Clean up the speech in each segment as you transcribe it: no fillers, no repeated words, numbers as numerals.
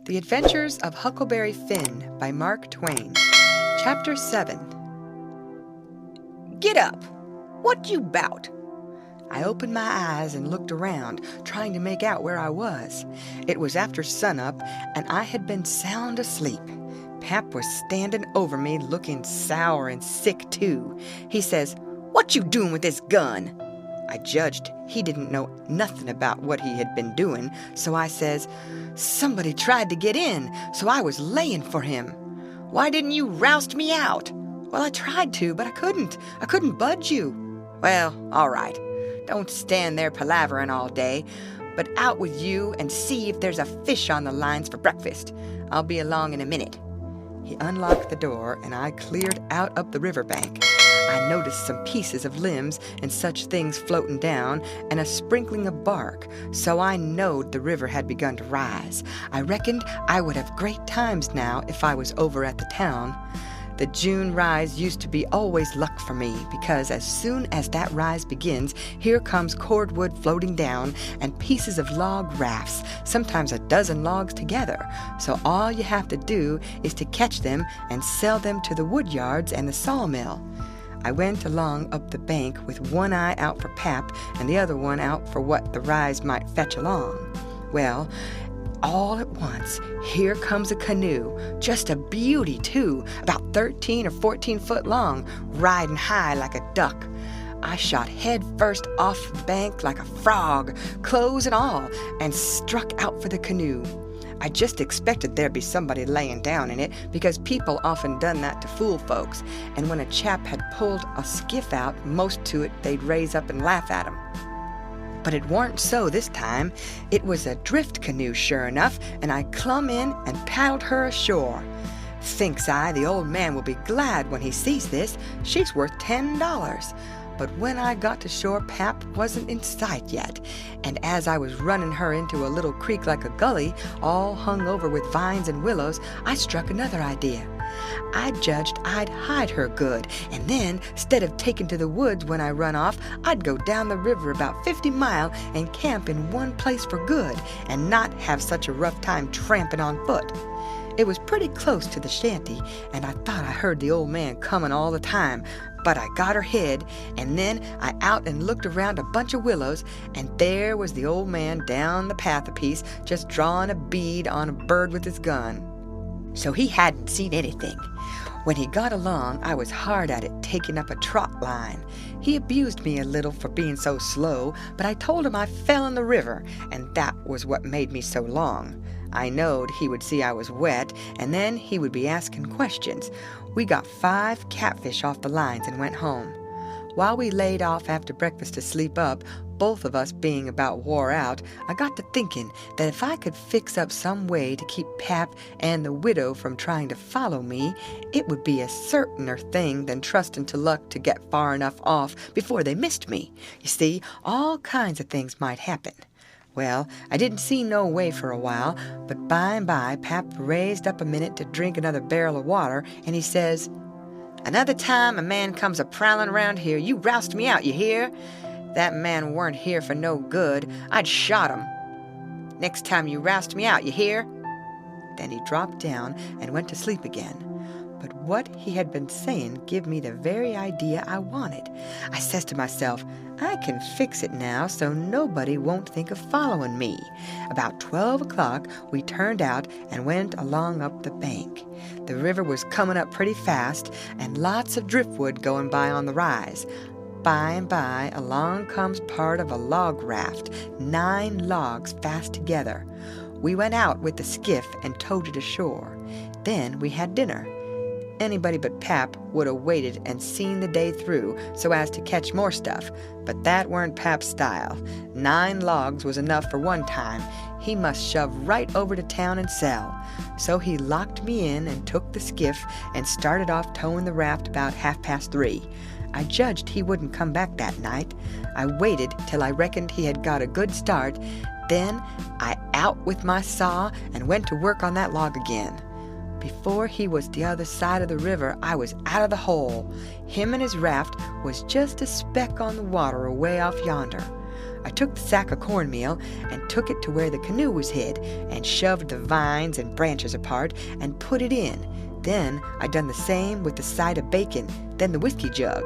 The Adventures of Huckleberry Finn by Mark Twain. Chapter-7. Get up! What you bout? I opened my eyes and looked around, trying to make out where I was. It was after sunup, and I had been sound asleep. Pap was standing over me, looking sour and sick, too. He says, "What you doing with this gun?" I judged he didn't know nothing about what he had been doing, so I says, "Somebody tried to get in, so I was laying for him." Why didn't you roust me out? Well, I tried to, but I couldn't. I couldn't budge you. Well, all right. Don't stand there palavering all day, but out with you and see if there's a fish on the lines for breakfast. I'll be along in a minute. He unlocked the door, and I cleared out up the riverbank. I noticed some pieces of limbs and such things floating down, and a sprinkling of bark, so I knowed the river had begun to rise. I reckoned I would have great times now if I was over at the town. The June rise used to be always luck for me, because as soon as that rise begins, here comes cordwood floating down and pieces of log rafts, sometimes a dozen logs together. So all you have to do is to catch them and sell them to the wood yards and the sawmill. I went along up the bank with one eye out for Pap and the other one out for what the rise might fetch along. Well, all at once, here comes a canoe, just a beauty too, about 13 or 14 foot long, riding high like a duck. I shot head first off the bank like a frog, clothes and all, and struck out for the canoe. I just expected there'd be somebody laying down in it, because people often done that to fool folks, and when a chap had pulled a skiff out, most to it they'd raise up and laugh at him. But it warn't so this time. It was a drift canoe, sure enough, and I clumb in and paddled her ashore. Thinks I, the old man will be glad when he sees this. She's worth $10. But when I got to shore, Pap wasn't in sight yet, and as I was running her into a little creek like a gully, all hung over with vines and willows, I struck another idea. I judged I'd hide her good, and then, instead of taking to the woods when I run off, I'd go down the river about 50 mile and camp in one place for good, and not have such a rough time tramping on foot. It was pretty close to the shanty, and I thought I heard the old man coming all the time, but I got her hid, and then I out and looked around a bunch of willows, and there was the old man down the path a piece, just drawing a bead on a bird with his gun. So he hadn't seen anything. When he got along, I was hard at it, taking up a trot line. He abused me a little for being so slow, but I told him I fell in the river, and that was what made me so long. I knowed he would see I was wet, and then he would be asking questions. We got 5 catfish off the lines and went home. While we laid off after breakfast to sleep up, both of us being about wore out, I got to thinking that if I could fix up some way to keep Pap and the widow from trying to follow me, it would be a certainer thing than trusting to luck to get far enough off before they missed me. You see, all kinds of things might happen. Well, I didn't see no way for a while, but by and by Pap raised up a minute to drink another barrel of water, and he says, "Another time a man comes a-prowling around here, you roust me out, you hear? That man weren't here for no good. I'd shot him. Next time you roust me out, you hear?" Then he dropped down and went to sleep again. But what he had been saying give me the very idea I wanted. I says to myself, I can fix it now so nobody won't think of following me. About 12 o'clock, we turned out and went along up the bank. The river was coming up pretty fast, and lots of driftwood going by on the rise. By and by, along comes part of a log raft, 9 logs fast together. We went out with the skiff and towed it ashore. Then we had dinner. Anybody but Pap would have waited and seen the day through so as to catch more stuff, but that weren't Pap's style. 9 logs was enough for one time. He must shove right over to town and sell. So he locked me in and took the skiff and started off towing the raft about 3:30. I judged he wouldn't come back that night. I waited till I reckoned he had got a good start. Then I out with my saw and went to work on that log again. Before he was the other side of the river, I was out of the hole. Him and his raft was just a speck on the water away off yonder. I took the sack of cornmeal and took it to where the canoe was hid and shoved the vines and branches apart and put it in. Then I done the same with the side of bacon, then the whiskey jug.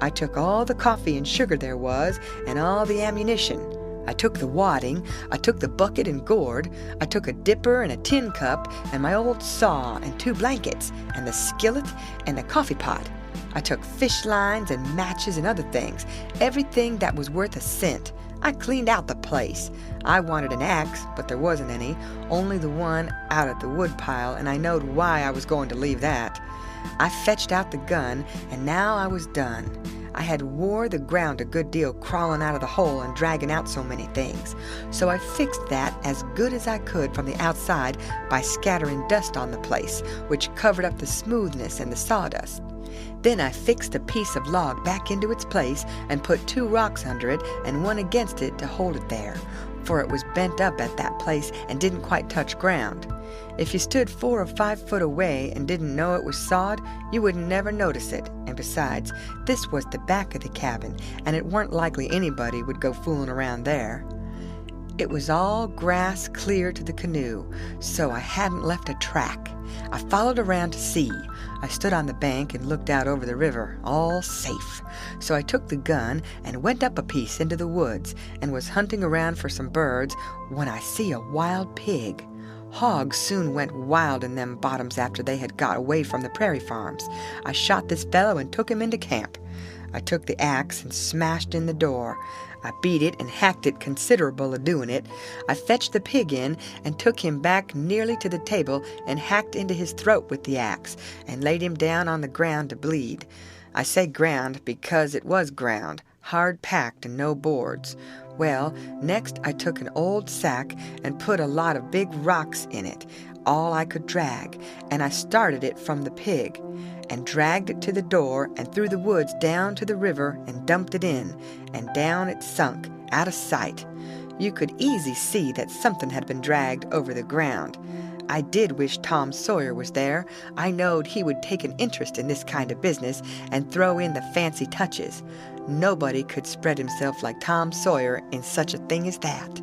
I took all the coffee and sugar there was and all the ammunition. I took the wadding, I took the bucket and gourd, I took a dipper and a tin cup and my old saw and 2 blankets and the skillet and the coffee pot. I took fish lines and matches and other things, everything that was worth a cent. I cleaned out the place. I wanted an axe, but there wasn't any, only the one out at the wood pile, and I knowed why I was going to leave that. I fetched out the gun, and now I was done. I had wore the ground a good deal crawling out of the hole and dragging out so many things, so I fixed that as good as I could from the outside by scattering dust on the place, which covered up the smoothness and the sawdust. Then I fixed a piece of log back into its place and put 2 rocks under it and one against it to hold it there, for it was bent up at that place and didn't quite touch ground. If you stood 4 or 5 foot away and didn't know it was sawed, you would never notice it, and besides, this was the back of the cabin, and it weren't likely anybody would go fooling around there. It was all grass clear to the canoe, so I hadn't left a track. I followed around to see. I stood on the bank and looked out over the river, all safe. So I took the gun and went up a piece into the woods and was hunting around for some birds when I see a wild pig. Hogs soon went wild in them bottoms after they had got away from the prairie farms. I shot this fellow and took him into camp. I took the axe and smashed in the door. I beat it and hacked it considerable a doing it. I fetched the pig in and took him back nearly to the table and hacked into his throat with the axe and laid him down on the ground to bleed. I say ground because it was ground, hard packed and no boards. Well, next I took an old sack and put a lot of big rocks in it, all I could drag, and I started it from the pig and dragged it to the door and through the woods down to the river and dumped it in, and down it sunk, out of sight. You could easy see that something had been dragged over the ground. I did wish Tom Sawyer was there. I knowed he would take an interest in this kind of business and throw in the fancy touches. Nobody could spread himself like Tom Sawyer in such a thing as that.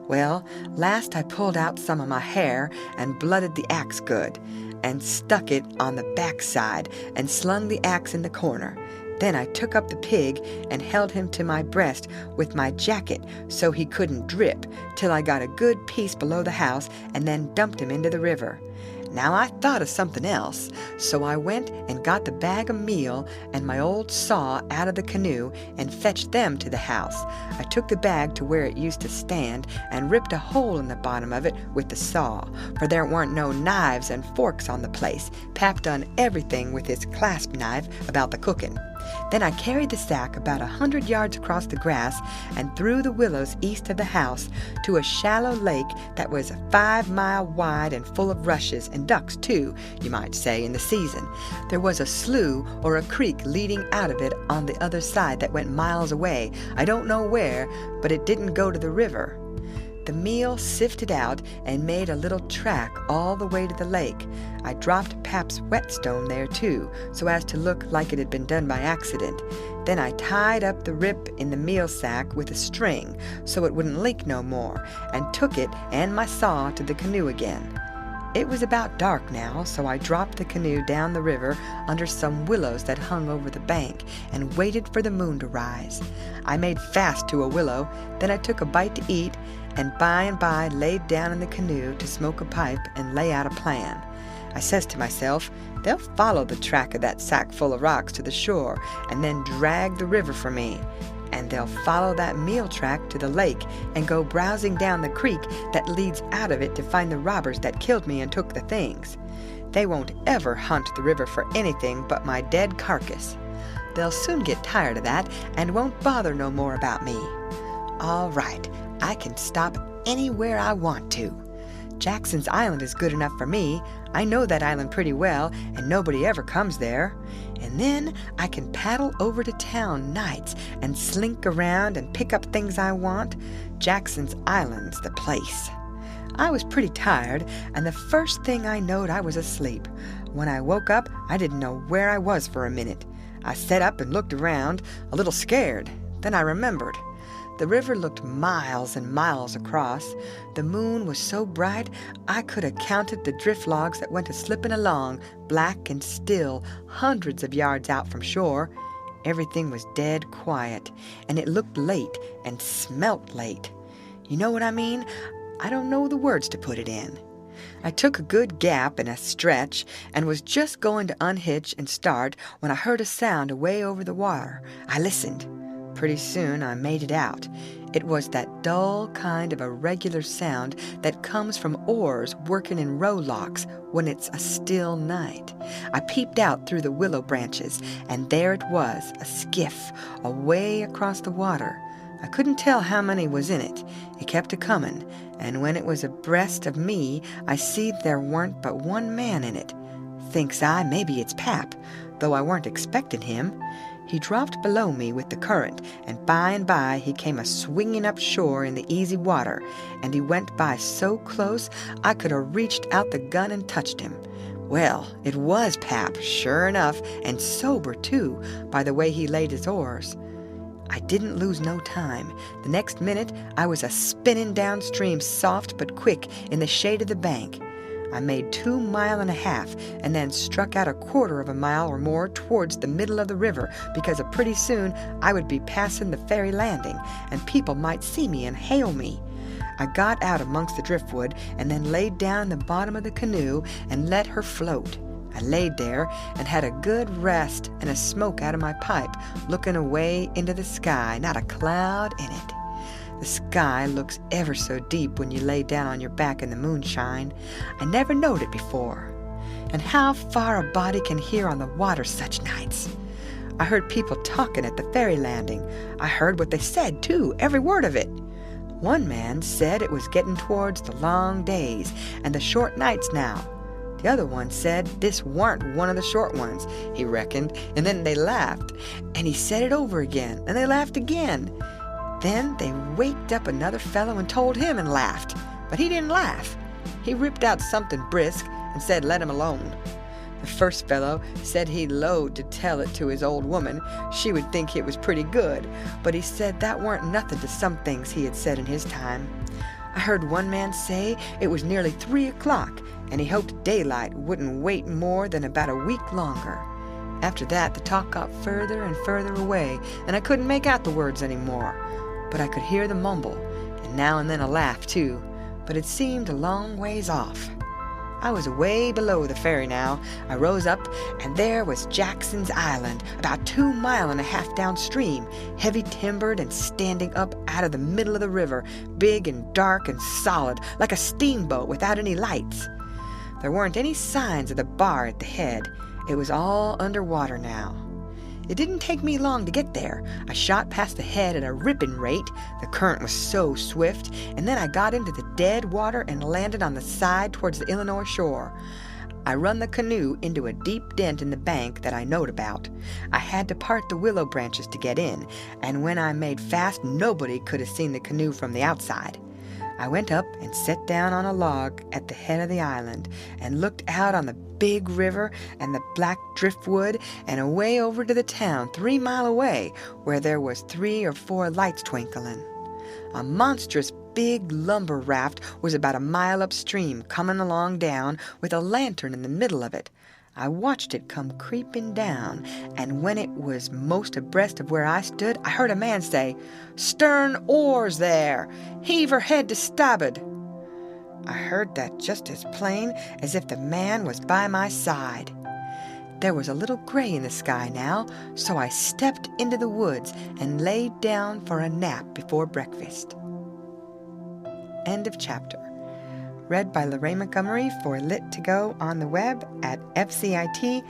Well, last I pulled out some of my hair and blooded the axe good, and stuck it on the backside and slung the axe in the corner. Then I took up the pig and held him to my breast with my jacket so he couldn't drip till I got a good piece below the house and then dumped him into the river. Now I thought of something else, so I went and got the bag of meal and my old saw out of the canoe and fetched them to the house. I took the bag to where it used to stand and ripped a hole in the bottom of it with the saw, for there weren't no knives and forks on the place. Pap done everything with his clasp knife about the cooking. Then I carried the sack about 100 yards across the grass and through the willows east of the house to a shallow lake that was 5 miles wide and full of rushes and ducks too, you might say, in the season. There was a slough or a creek leading out of it on the other side that went miles away. I don't know where, but it didn't go to the river. The meal sifted out and made a little track all the way to the lake. I dropped Pap's whetstone there too, so as to look like it had been done by accident. Then I tied up the rip in the meal sack with a string so it wouldn't leak no more, and took it and my saw to the canoe again. It was about dark now, so I dropped the canoe down the river under some willows that hung over the bank and waited for the moon to rise. I made fast to a willow, then I took a bite to eat, and by laid down in the canoe to smoke a pipe and lay out a plan. I says to myself, they'll follow the track of that sack full of rocks to the shore and then drag the river for me. And they'll follow that meal track to the lake and go browsing down the creek that leads out of it to find the robbers that killed me and took the things. They won't ever hunt the river for anything but my dead carcass. They'll soon get tired of that and won't bother no more about me. All right, I can stop anywhere I want to. Jackson's Island is good enough for me. I know that island pretty well, and nobody ever comes there. And then I can paddle over to town nights and slink around and pick up things I want. Jackson's Island's the place. I was pretty tired, and the first thing I knowed I was asleep. When I woke up, I didn't know where I was for a minute. I sat up and looked around, a little scared. Then I remembered. The river looked miles and miles across. The moon was so bright I could have counted the drift logs that went a-slipping along, black and still, hundreds of yards out from shore. Everything was dead quiet, and it looked late and smelt late. You know what I mean? I don't know the words to put it in. I took a good gap and a stretch and was just going to unhitch and start when I heard a sound away over the water. I listened. Pretty soon I made it out. It was that dull kind of a regular sound that comes from oars working in rowlocks when it's a still night. I peeped out through the willow branches, and there it was, a skiff, away across the water. I couldn't tell how many was in it. It kept a-comin', and when it was abreast of me, I seed there weren't but one man in it. Thinks I, maybe it's Pap, though I weren't expectin' him. He dropped below me with the current, and by he came a-swinging up shore in the easy water, and he went by so close I could have reached out the gun and touched him. Well, it was Pap, sure enough, and sober, too, by the way he laid his oars. I didn't lose no time. The next minute, I was a-spinning downstream soft but quick in the shade of the bank. I made 2.5 miles and then struck out 1/4 of a mile or more towards the middle of the river because pretty soon I would be passing the ferry landing and people might see me and hail me. I got out amongst the driftwood and then laid down in the bottom of the canoe and let her float. I laid there and had a good rest and a smoke out of my pipe, looking away into the sky, not a cloud in it. The sky looks ever so deep when you lay down on your back in the moonshine. I never knowed it before. And how far a body can hear on the water such nights. I heard people talking at the ferry landing. I heard what they said, too, every word of it. One man said it was getting towards the long days and the short nights now. The other one said this weren't one of the short ones, he reckoned, and then they laughed. And he said it over again, and they laughed again. Then they waked up another fellow and told him and laughed. But he didn't laugh. He ripped out something brisk and said let him alone. The first fellow said he'd loathe to tell it to his old woman. She would think it was pretty good, but he said that weren't nothing to some things he had said in his time. I heard one man say it was nearly 3 o'clock, and he hoped daylight wouldn't wait more than about a week longer. After that, the talk got further and further away, and I couldn't make out the words anymore. But I could hear the mumble, and now and then a laugh, too, but it seemed a long ways off. I was way below the ferry now. I rose up, and there was Jackson's Island, about 2.5 miles downstream, heavy timbered and standing up out of the middle of the river, big and dark and solid, like a steamboat without any lights. There weren't any signs of the bar at the head. It was all underwater now. It didn't take me long to get there. I shot past the head at a ripping rate. The current was so swift, and then I got into the dead water and landed on the side towards the Illinois shore. I run the canoe into a deep dent in the bank that I knowed about. I had to part the willow branches to get in, and when I made fast, nobody could have seen the canoe from the outside. I went up and sat down on a log at the head of the island and looked out on the big river and the black driftwood and away over to the town 3 miles away where there was 3 or 4 lights twinkling. A monstrous big lumber raft was about 1 mile upstream coming along down with a lantern in the middle of it. I watched it come creeping down, and when it was most abreast of where I stood, I heard a man say, "Stern oars there! Heave her head to starboard!" I heard that just as plain as if the man was by my side. There was a little gray in the sky now, so I stepped into the woods and laid down for a nap before breakfast. End of chapter. Read by Lorraine Montgomery for Lit to Go on the web at fcit.usf.edu.